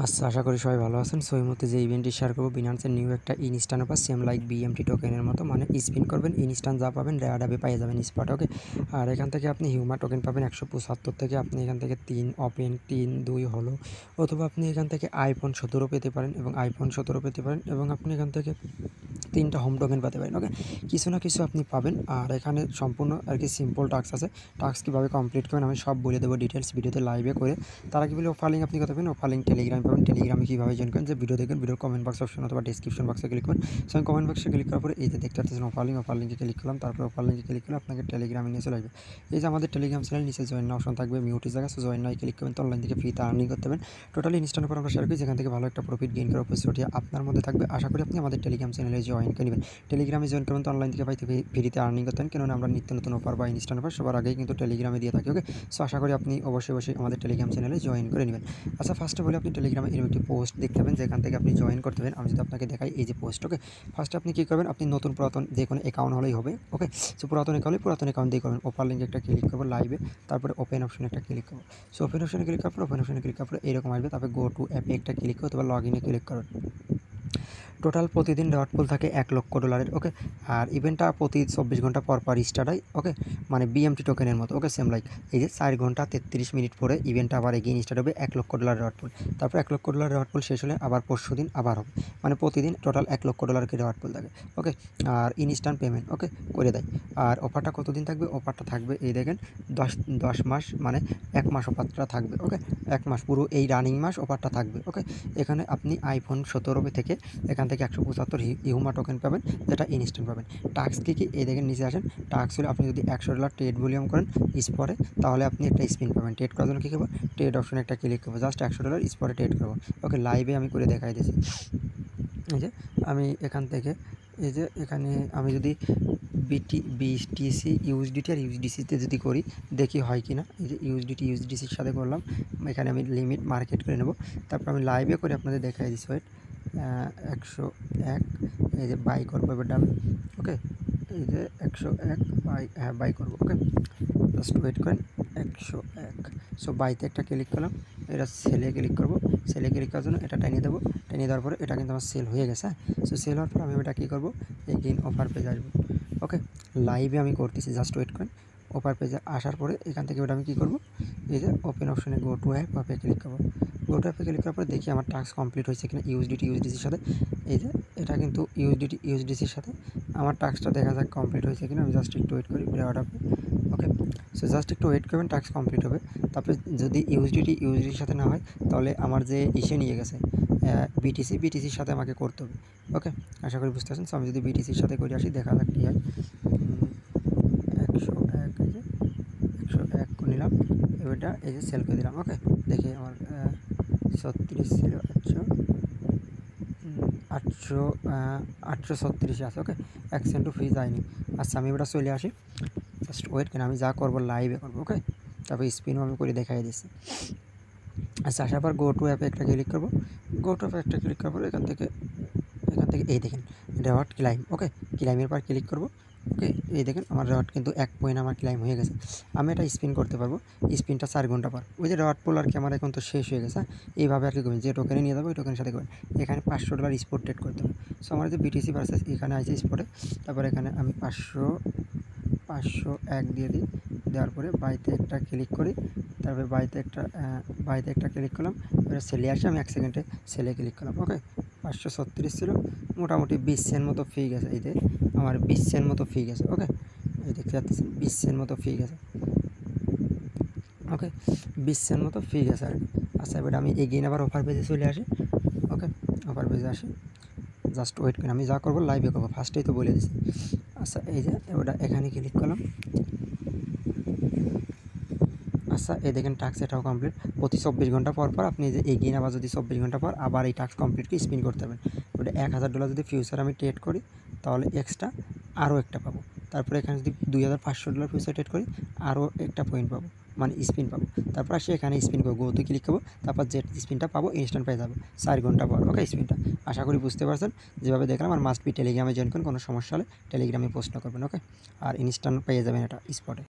আচ্ছা, আশা করি সবাই ভালো আছেন। সো এই মুহূর্তে যে ইভেন্টটি শেয়ার করব, বিনান্সের নিউ একটা instant offer same like BMT টোকেনের মতো, মানে স্পিন করবেন ইনস্ট্যান্ট যা পাবেন রেয়ারডাবে পেয়ে যাবেন স্পট। ওকে, আর এখান থেকে আপনি হিউমা টোকেন পাবেন 175 থেকে। আপনি এখান থেকে 3 ওপেন 3-2 হলো, অথবা আপনি এখান থেকে আইফোন 17 পেতে পারেন এবং আইফোন 17 পেতে পারেন, এবং আপনি এখান থেকে 3টা হোম টোকেন পেতে পারেন। ওকে, কিছু না কিছু আপনি পাবেন। আর এখানে সম্পূর্ণ আর কি সিম্পল টাস্ক আছে। টাস্ক কীভাবে কমপ্লিট করবেন আমি সব বলে দেবো ডিটেলস ভিডিওতে লাইভে করে। তারা কী বলে অফার লিঙ্ক আপনি করতে পারেন, অফার লিঙ্ক টেলিগ্রামে পাবেন। টেলিগ্রামে কীভাবে জয়েন করেন, যে ভিডিও দেখবেন, ভিডিওর কমেন্ট বক্স অপশন অথবা ডিসক্রিপশন বক্সে ক্লিক করবেন। সো আমি কমেন্ট বক্সে ক্লিক করার পরে এই যে দেখতে পাচ্ছেন অফার লিঙ্কে ক্লিক করলাম। তারপরে অফার লিঙ্কে ক্লিক করলে আপনাকে টেলিগ্রামে নিয়ে চলে আসবে। এই যে আমাদের টেলিগ্রাম চ্যানেল নিচে জয়েন অপশন থাকবে, মিউটের জায়গা। সো জয়েন নাই ক্লিক করবেন, তো অনলাইন থেকে ফ্রিতে আর্নিং করতে পারবেন। টোটালি ইনস্ট্যান্ট অফার আমরা শেয়ার করি, যেখান থেকে ভালো একটা প্রফিট গেইন করার অপরচুনিটি আপনার মধ্যে থাকবে। আশা করি আপনি আমাদের টেলিগ্রাম চ্যানেলে জয়েন করে নেবেন। টেলিগ্রামে জয়েন করবেন তো অনলাইন থেকে ফ্রিতে আর্নিং করতেন, কেননা আমরা নিত্য নতুন অফার বা ইনস্ট্যান্ট অফার সবার আগেই কিন্তু টেলিগ্রামে দিয়ে থাকি। ওকে, সো আশা করি আপনি অবশ্যই আমাদের টেলিগ্রাম চ্যানেলে জয়েন করে নেবেন। আচ্ছা, ফার্স্টে বলে আপনি টেলিগ্রামে এরকম একটি পোস্ট দেখতে পাবেন, যেখান থেকে আপনি জয়েন করতে পারেন। আমি যদি আপনাকে দেখাই এই যে পোস্ট। ওকে, ফার্স্টে আপনি কী করবেন, আপনি নতুন পুরাতন যে কোনো অ্যাকাউন্ট হলেই হবে। ওকে, সো পুরাতন অ্যাকাউন্ট দিয়ে করবেন। অফার লিঙ্কে একটা ক্লিক করবো লাইভে, তারপরে ওপেন অপশনে একটা ক্লিক করবো। সো ওপেন অপশনে ক্লিক করার পরে এরকম আসবে। তারপরে গো টু অ্যাপে একটা ক্লিক করতে বা লগ ইনে ক্লিক করবেন। টোটাল প্রতিদিন ডট পুল থাকে $1,00,000। ওকে, আর ইভেন্টটা প্রতি 24 ঘন্টা পর স্টার্ট হয়। ওকে, মানে বিএমটি টোকেনের মতো। ওকে, সেম লাইক এই যে 4 ঘন্টা 33 মিনিট পরে ইভেন্টটা আবার এগেইন স্টার্ট হবে $1,00,000 ডট পুল। তারপর $1,00,000 ডট পুল শেষ হলে আবার পরশুদিন আবার হবে, মানে প্রতিদিন টোটাল $1,00,000 করে ডট পুল থাকে। ওকে, আর ইনস্ট্যান্ট পেমেন্ট ওকে করে দেয়। আর অফারটা কতদিন থাকবে, অফারটা থাকবে এই দেখেন 10 মাস, মানে 1 মাস অফারটা থাকবে। ওকে, 1 মাস পুরো এই রানিং মাস অফারটা থাকবে। ওকে, এখানে আপনি আইফোন 17 থেকে এখান থেকে 175 হিউমা টোকেন পাবেন, যেটা ইনস্ট্যান্ট পাবেন। টাস্ক কী এই দেখেন নিচে আসেন। টাস্ক হলে আপনি যদি $100 ট্রেড ভলিউম করেন স্পটে, তাহলে আপনি একটা স্পিন পাবেন। ট্রেড করার জন্য কী করবো, ট্রেড অপশনে একটা ক্লিক করবো, জাস্ট $100 স্পটে ট্রেড করবো। ওকে, লাইভে আমি করে দেখাই দিয়েছি। এই যে আমি এখান থেকে এই যে এখানে আমি যদি বিটিসি ইউএসডিটি আর ইউএসডিসিতে যদি করি দেখি হয় কি না। এই যে ইউএসডিসির সাথে করলাম, এখানে আমি লিমিট মার্কেট করে নেব। তারপর আমি লাইভে করে আপনাদের দেখাই দিচ্ছি। ওয়েট 101 এই যে বাই করবো এবার ডান। ওকে, এই যে 101 বাই করবো। ওকে, জাস্ট ওয়েট করেন 101। সো বাইতে একটা ক্লিক করলাম, এটা সেলে ক্লিক করবো। সেলে ক্লিক করার জন্য এটা টেনে দেবো। টেনে দেওয়ার পরে এটা কিন্তু আমার সেল হয়ে গেছে। সো সেল হওয়ার পর আমি এটা কী করবো, এগেইন অফার পেজে আসবো। ওকে, লাইভে আমি করতেছি, জাস্ট ওয়েট করেন। অফার পেজে আসার পরে এখান থেকে ওটা আমি কী করবো, এই যে ওপেন অপশনে গো টু অ্যাপে ক্লিক করবো। গো টু অ্যাপে ক্লিক করার পরে দেখি আমার টাস্ক কমপ্লিট হয়েছে কিনা ইউএসডিসির সাথে। এই যে এটা কিন্তু ইউএসডিসির সাথে আমার টাস্কটা দেখা যাক কমপ্লিট হয়েছে কিনা। আমি জাস্ট একটু ওয়েট করি রেওয়ার্ড আপে। ওকে, সো জাস্ট একটু ওয়েট করবেন, টাস্ক কমপ্লিট হবে। তারপরে যদি ইউএসডিটির সাথে না হয়, তাহলে আমার যে ইসে নিয়ে গেছে বিটিসির সাথে আমাকে করতে হবে। ওকে, আশা করি বুঝতে পারছেন। সো আমি যদি বিটিসির সাথে করে আসি, দেখা যাক কী হয়। 101 এই যে 101 করে নিলাম, এবারটা এই যে সেল করে দিলাম। ওকে, দেখি আমার 36 ছিল, 836 আছে। ওকে, 1 সেন্টও ফ্রি যায়নি। আচ্ছা, আমি এবার চলে আসি, জাস্ট ওয়েট কেন, আমি যা করবো লাইভে করবো। ওকে, তারপর স্পিনও আমি করে দেখাই দিচ্ছি। আচ্ছা, আসার পর গো টু অ্যাপে একটা ক্লিক করবো। গো টু অ্যাপে একটা ক্লিক করার পর এখান থেকে এই দেখেন রেওয়ার্ড ক্লাইম। ওকে, ক্লাইমের পর ক্লিক করবো। ওকে, এই দেখেন আমার রেওয়ার্ড কিন্তু 1 পয়েন্ট আমার ক্লাইম হয়ে গেছে। আমি এটা স্পিন করতে পারবো, স্পিনটা 4 ঘন্টা পর। ওই যে রেওয়ার্ড পুল আর কি আমার এখন তো শেষ হয়ে গেছে। এইভাবে আর কি করবেন, যে টোকেনে নিয়ে যাবো ওই টোকেনের সাথে করবেন। এখানে $500 স্পট ট্রেড করতে হবে। সো আমার যে বিটিসি ভার্সেস এখানে আছে স্পটে, তারপর এখানে আমি 501 দিয়ে দিই। দেওয়ার পরে বাইতে একটা ক্লিক করি, তারপরে বাইতে একটা ক্লিক করলাম। এবার সেলে আসে, আমি 1 সেকেন্ডে সেলে ক্লিক করলাম। ওকে, 536 ছিল, মোটামুটি 20 সেন্ট মতো ফি গেছে। এই যে আমার 20 সেন্ট মতো ফি গেছে। ওকে, এই দেখতে পাচ্ছেন 20 সেন্ট মতো ফি গেছে। ওকে, 20 সেন্ট মতো ফি গেছে আর কি। আচ্ছা, এবার আমি এগেইন আবার অফার পেজে চলে আসি। ওকে, অফার পেজে আসি, জাস্ট ওয়েট করি, আমি যা করবো লাইভে করবো, ফার্স্টেই তো বলে দিচ্ছি। আচ্ছা, এই যে ওটা এখানে ক্লিক করলাম। আচ্ছা, এই দেখেন টাস্ক এটাও কমপ্লিট। প্রতি 24 ঘন্টা পর আপনি যে এগেইন আবার যদি 24 ঘন্টা পর আবার এই টাস্ক কমপ্লিটকে স্পিন করতে পারবেন। ওটা $1,000 যদি ফিউচার আমি ট্রেড করি, তাহলে এক্সট্রা আরও একটা পাবো। তারপরে এখানে যদি $2,500 ফিউচার ট্রেড করি, আরও একটা পয়েন্ট পাবো, মানে স্পিন পাবো। তারপর আসি এখানে স্পিন করবো, গোতে ক্লিক করবো, তারপর যে স্পিনটা পাবো ইনস্ট্যান্ট পেয়ে যাবো 4 ঘন্টা পর। ওকে, স্পিনটা আশা করি বুঝতে পারছেন। যেভাবে দেখলাম, আর মাস্ট বি টেলিগ্রামে জয়েন করুন, কোনো সমস্যা হলে টেলিগ্রামে পোস্ট করবেন। ওকে, আর ইনস্ট্যান্ট পেয়ে যাবেন এটা স্পটে।